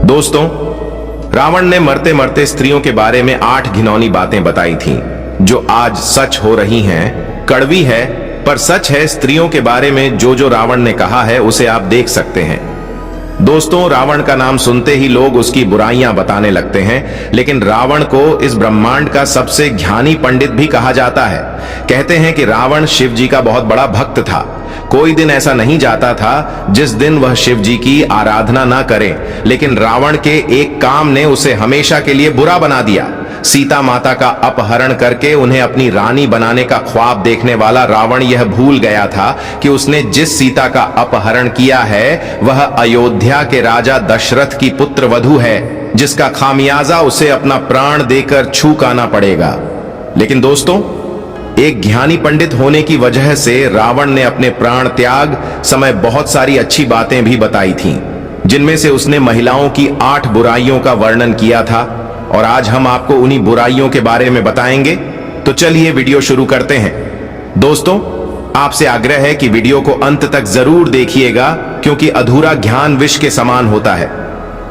दोस्तों, रावण ने मरते मरते स्त्रियों के बारे में 8 घिनौनी बातें बताई थीं, जो आज सच हो रही हैं। कड़वी है पर सच है। स्त्रियों के बारे में जो रावण ने कहा है उसे आप देख सकते हैं। दोस्तों, रावण का नाम सुनते ही लोग उसकी बुराइयां बताने लगते हैं, लेकिन रावण को इस ब्रह्मांड का सबसे ज्ञानी पंडित भी कहा जाता है। कहते हैं कि रावण शिव जी का बहुत बड़ा भक्त था। कोई दिन ऐसा नहीं जाता था जिस दिन वह शिव जी की आराधना ना करे, लेकिन रावण के एक काम ने उसे हमेशा के लिए बुरा बना दिया। सीता माता का अपहरण करके उन्हें अपनी रानी बनाने का ख्वाब देखने वाला रावण यह भूल गया था कि उसने जिस सीता का अपहरण किया है वह अयोध्या के राजा दशरथ की पुत्र वधू है, जिसका खामियाजा उसे अपना प्राण देकर छूकाना पड़ेगा। लेकिन दोस्तों, एक ज्ञानी पंडित होने की वजह से रावण ने अपने प्राण त्याग समय बहुत सारी अच्छी बातें भी बताई थीं, जिनमें से उसने महिलाओं की 8 बुराइयों का वर्णन किया था, और आज हम आपको उन्हीं बुराइयों के बारे में बताएंगे। तो चलिए वीडियो शुरू करते हैं। दोस्तों, आपसे आग्रह है कि वीडियो को अंत तक जरूर देखिएगा, क्योंकि अधूरा ज्ञान विष के समान होता है।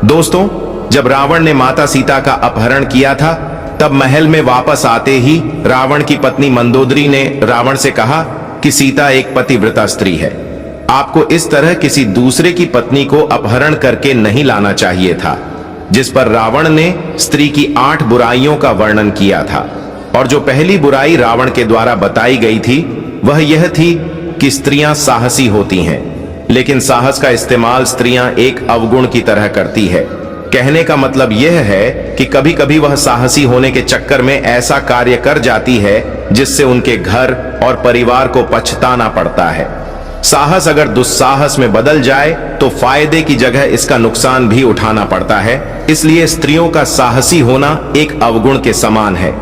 दोस्तों, जब रावण ने माता सीता का अपहरण किया था, तब महल में वापस आते ही रावण की पत्नी मंदोदरी ने रावण से कहा कि सीता एक पतिव्रता स्त्री है। आपको इस तरह किसी दूसरे की पत्नी को अपहरण करके नहीं लाना चाहिए था। जिस पर रावण ने स्त्री की 8 बुराइयों का वर्णन किया था, और जो पहली बुराई रावण के द्वारा बताई गई थी वह यह थी कि स्त्रियां साहसी होती हैं, लेकिन साहस का इस्तेमाल स्त्रियां एक अवगुण की तरह करती है। कहने का मतलब यह है कि कभी कभी वह साहसी होने के चक्कर में ऐसा कार्य कर जाती है जिससे उनके घर और परिवार को पछताना पड़ता है। साहस अगर दुस्साहस में बदल जाए तो फायदे की जगह इसका नुकसान भी उठाना पड़ता है। इसलिए स्त्रियों का साहसी होना एक अवगुण के समान है।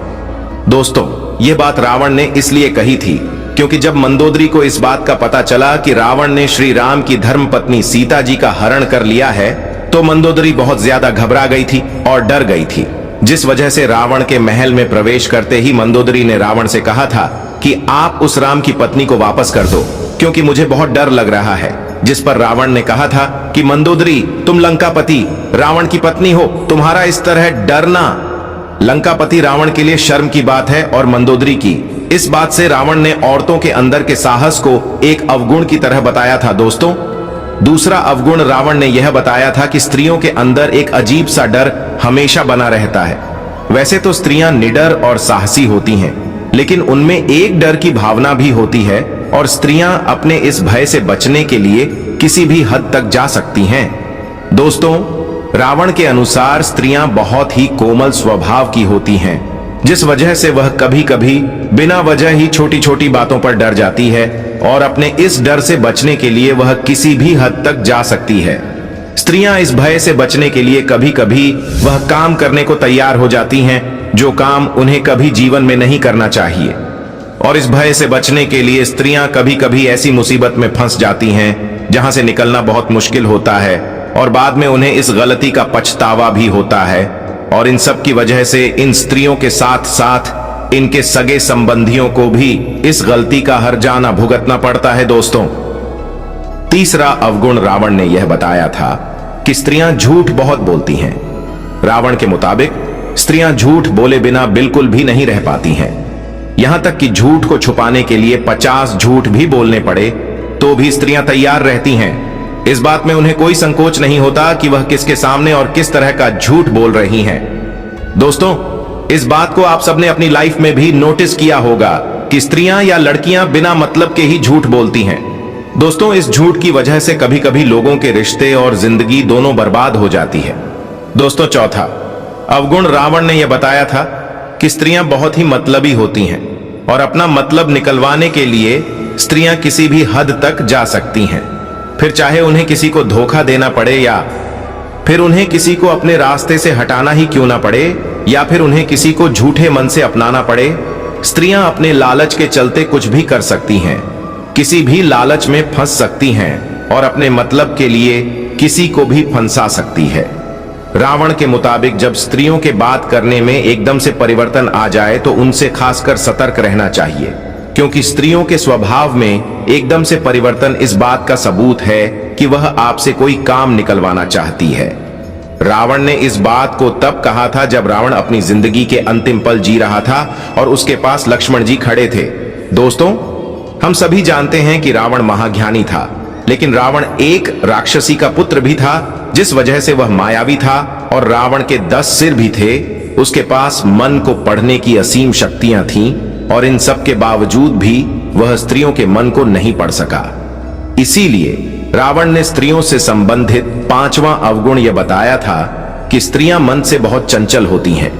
दोस्तों, यह बात रावण ने इसलिए कही थी क्योंकि जब मंदोदरी को इस बात का पता चला कि रावण ने श्री राम की धर्मपत्नी सीता जी का हरण कर लिया है, तो मंदोदरी बहुत ज्यादा घबरा गई थी और डर गई थी, जिस वजह से रावण के महल में प्रवेश करते ही मंदोदरी ने रावण से कहा था कि आप उस राम की पत्नी को वापस कर दो, क्योंकि मुझे बहुत डर लग रहा है। जिस पर रावण ने कहा था कि मंदोदरी, तुम लंकापति रावण की पत्नी हो, तुम्हारा इस तरह डरना लंकापति रावण के लिए शर्म की बात है। और मंदोदरी की इस बात से रावण ने औरतों के अंदर के साहस को एक अवगुण की तरह बताया था। दोस्तों, दूसरा अवगुण रावण ने यह बताया था कि स्त्रियों के अंदर एक अजीब सा डर हमेशा बना रहता है। वैसे तो स्त्रियां निडर और साहसी होती हैं, लेकिन उनमें एक डर की भावना भी होती है, और स्त्रियां अपने इस भय से बचने के लिए किसी भी हद तक जा सकती हैं। दोस्तों, रावण के अनुसार स्त्रियां बहुत ही कोमल स्वभाव की होती हैं, जिस वजह से वह कभी कभी बिना वजह ही छोटी छोटी बातों पर डर जाती है, और अपने इस डर से बचने के लिए वह किसी भी हद तक जा सकती है। स्त्रियां इस भय से बचने के लिए कभी कभी वह काम करने को तैयार हो जाती हैं जो काम उन्हें कभी जीवन में नहीं करना चाहिए, और इस भय से बचने के लिए स्त्रियां कभी कभी ऐसी मुसीबत में फंस जाती हैं जहां से निकलना बहुत मुश्किल होता है, और बाद में उन्हें इस गलती का पछतावा भी होता है। और इन सब की वजह से इन स्त्रियों के साथ साथ इनके सगे संबंधियों को भी इस गलती का हर्जाना भुगतना पड़ता है। दोस्तों, तीसरा अवगुण रावण ने यह बताया था कि स्त्रियां झूठ बहुत बोलती हैं। रावण के मुताबिक स्त्रियां झूठ बोले बिना बिल्कुल भी नहीं रह पाती हैं। यहां तक कि झूठ को छुपाने के लिए 50 झूठ भी बोलने पड़े तो भी स्त्रियां तैयार रहती हैं। इस बात में उन्हें कोई संकोच नहीं होता कि वह किसके सामने और किस तरह का झूठ बोल रही हैं। दोस्तों, इस बात को आप सबने अपनी लाइफ में भी नोटिस किया होगा कि स्त्रियां या लड़कियां बिना मतलब के ही झूठ बोलती हैं। दोस्तों, इस झूठ की वजह से कभी कभी लोगों के रिश्ते और जिंदगी दोनों बर्बाद हो जाती है। दोस्तों, चौथा अवगुण रावण ने यह बताया था कि स्त्रियां बहुत ही मतलबी होती हैं, और अपना मतलब निकलवाने के लिए स्त्रियां किसी भी हद तक जा सकती हैं। फिर चाहे उन्हें किसी को धोखा देना पड़े, या फिर उन्हें किसी को अपने रास्ते से हटाना ही क्यों ना पड़े, या फिर उन्हें किसी को झूठे मन से अपनाना पड़े, स्त्रियां अपने लालच के चलते कुछ भी कर सकती हैं, किसी भी लालच में फंस सकती हैं, और अपने मतलब के लिए किसी को भी फंसा सकती है। रावण के मुताबिक जब स्त्रियों के बात करने में एकदम से परिवर्तन आ जाए तो उनसे खासकर सतर्क रहना चाहिए, क्योंकि स्त्रियों के स्वभाव में एकदम से परिवर्तन इस बात का सबूत है कि वह आपसे कोई काम निकलवाना चाहती है। रावण ने इस बात को तब कहा था जब रावण अपनी जिंदगी के अंतिम पल जी रहा था और उसके पास लक्ष्मण जी खड़े थे। दोस्तों, हम सभी जानते हैं कि रावण महाज्ञानी था, लेकिन रावण एक राक्षसी का पुत्र भी था, जिस वजह से वह मायावी था और रावण के 10 सिर भी थे। उसके पास मन को पढ़ने की असीम शक्तियां थीं और इन सब के बावजूद भी वह स्त्रियों के मन को नहीं पढ़ सका। इसीलिए रावण ने स्त्रियों से संबंधित 5वां अवगुण यह बताया था कि स्त्रियां मन से बहुत चंचल होती हैं।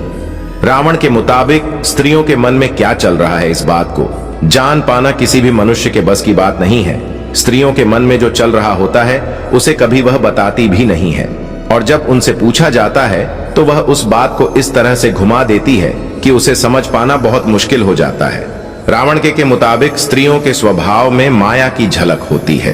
रावण के मुताबिक स्त्रियों के मन में क्या चल रहा है, इस बात को जान पाना किसी भी मनुष्य के बस की बात नहीं है। स्त्रियों के मन में जो चल रहा होता है उसे कभी वह बताती भी नहीं है, और जब उनसे पूछा जाता है तो वह उस बात को इस तरह से घुमा देती है कि उसे समझ पाना बहुत मुश्किल हो जाता है। रावण के मुताबिक स्त्रियों के स्वभाव में माया की झलक होती है।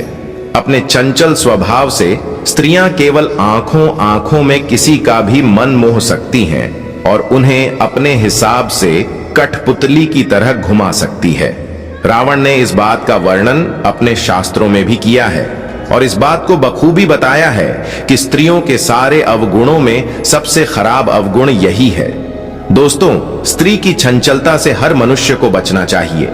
अपने चंचल स्वभाव से स्त्रियां केवल आंखों में किसी का भी मन मोह सकती हैं और उन्हें अपने हिसाब से कठपुतली की तरह घुमा सकती है। रावण ने इस बात का वर्णन अपने शास्त्रों में भी किया है और इस बात को बखूबी बताया है कि स्त्रियों के सारे अवगुणों में सबसे खराब अवगुण यही है। दोस्तों, स्त्री की चंचलता से हर मनुष्य को बचना चाहिए,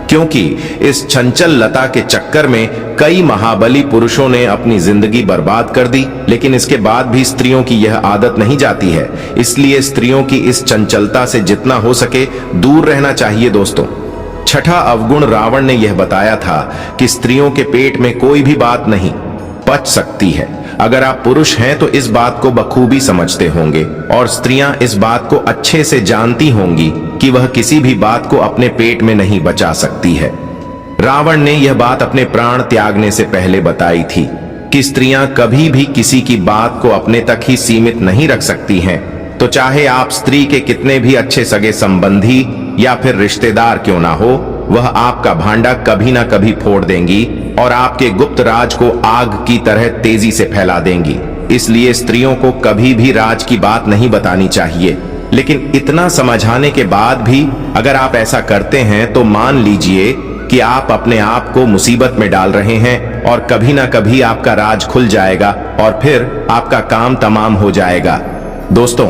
क्योंकि इस चंचल लता के चक्कर में कई महाबली पुरुषों ने अपनी जिंदगी बर्बाद कर दी, लेकिन इसके बाद भी स्त्रियों की यह आदत नहीं जाती है। इसलिए स्त्रियों की इस चंचलता से जितना हो सके दूर रहना चाहिए। दोस्तों, 6ठा अवगुण रावण ने यह बताया था कि स्त्रियों के पेट में कोई भी बात नहीं पच सकती है। अगर आप पुरुष हैं तो इस बात को बखूबी समझते होंगे और स्त्रियां इस बात को अच्छे से जानती होंगी कि वह किसी भी बात को अपने पेट में नहीं बचा सकती है। रावण ने यह बात अपने प्राण त्यागने से पहले बताई थी कि स्त्रियां कभी भी किसी की बात को अपने तक ही सीमित नहीं रख सकती हैं। तो चाहे आप स्त्री के कितने भी अच्छे सगे संबंधी या फिर रिश्तेदार क्यों ना हो, वह आपका भांडा कभी ना कभी फोड़ देंगी और आपके गुप्त राज को आग की तरह तेजी से फैला देंगी। इसलिए स्त्रियों को कभी भी राज की बात नहीं बतानी चाहिए। लेकिन इतना समझाने के बाद भी अगर आप ऐसा करते हैं तो मान लीजिए कि आप अपने आप को मुसीबत में डाल रहे हैं और कभी ना कभी आपका राज खुल जाएगा और फिर आपका काम तमाम हो जाएगा। दोस्तों,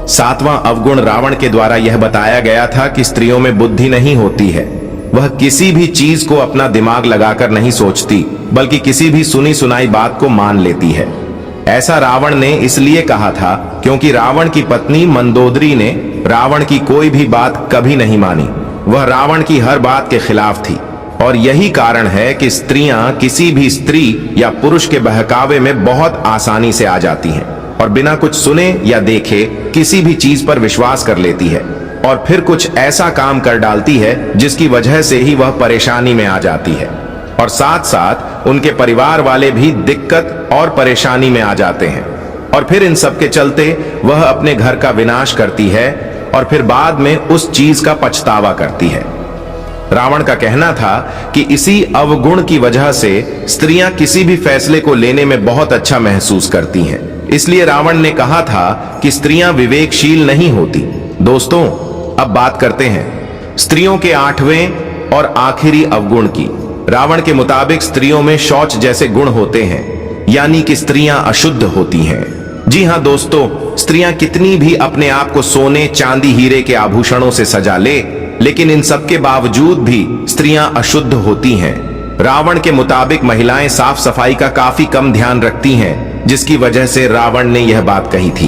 7वां अवगुण रावण के द्वारा यह बताया गया था कि स्त्रियों में बुद्धि नहीं होती है। वह किसी भी चीज को अपना दिमाग लगाकर नहीं सोचती, बल्कि किसी भी सुनी सुनाई बात को मान लेती है। ऐसा रावण ने इसलिए कहा था क्योंकि रावण की पत्नी मंदोदरी ने रावण की कोई भी बात कभी नहीं मानी। वह रावण की हर बात के खिलाफ थी और यही कारण है कि स्त्रियां किसी भी स्त्री या पुरुष के बहकावे में बहुत आसानी से आ जाती हैं और बिना कुछ सुने या देखे किसी भी चीज पर विश्वास कर लेती है और फिर कुछ ऐसा काम कर डालती है जिसकी वजह से ही वह परेशानी में आ जाती है और साथ साथ उनके परिवार वाले भी दिक्कत और परेशानी में आ जाते हैं और फिर इन सब के चलते वह अपने घर का विनाश करती है और फिर बाद में उस चीज का पछतावा करती है। रावण का कहना था कि इसी अवगुण की वजह से स्त्रियां किसी भी फैसले को लेने में बहुत अच्छा महसूस करती हैं। इसलिए रावण ने कहा था कि स्त्रियां विवेकशील नहीं होती। दोस्तों, अब बात करते हैं स्त्रियों के 8वें और आखिरी अवगुण की। रावण के मुताबिक स्त्रियों में शौच जैसे गुण होते हैं, यानी कि स्त्रियां अशुद्ध होती हैं। जी हां दोस्तों, स्त्रियां कितनी भी अपने आप को सोने, चांदी, हीरे के आभूषणों से सजा ले, लेकिन इन सब के बावजूद भी स्त्रियां अशुद्ध होती हैं। रावण के मुताबिक महिलाएं साफ सफाई का काफी कम ध्यान रखती हैं, जिसकी वजह से रावण ने यह बात कही थी।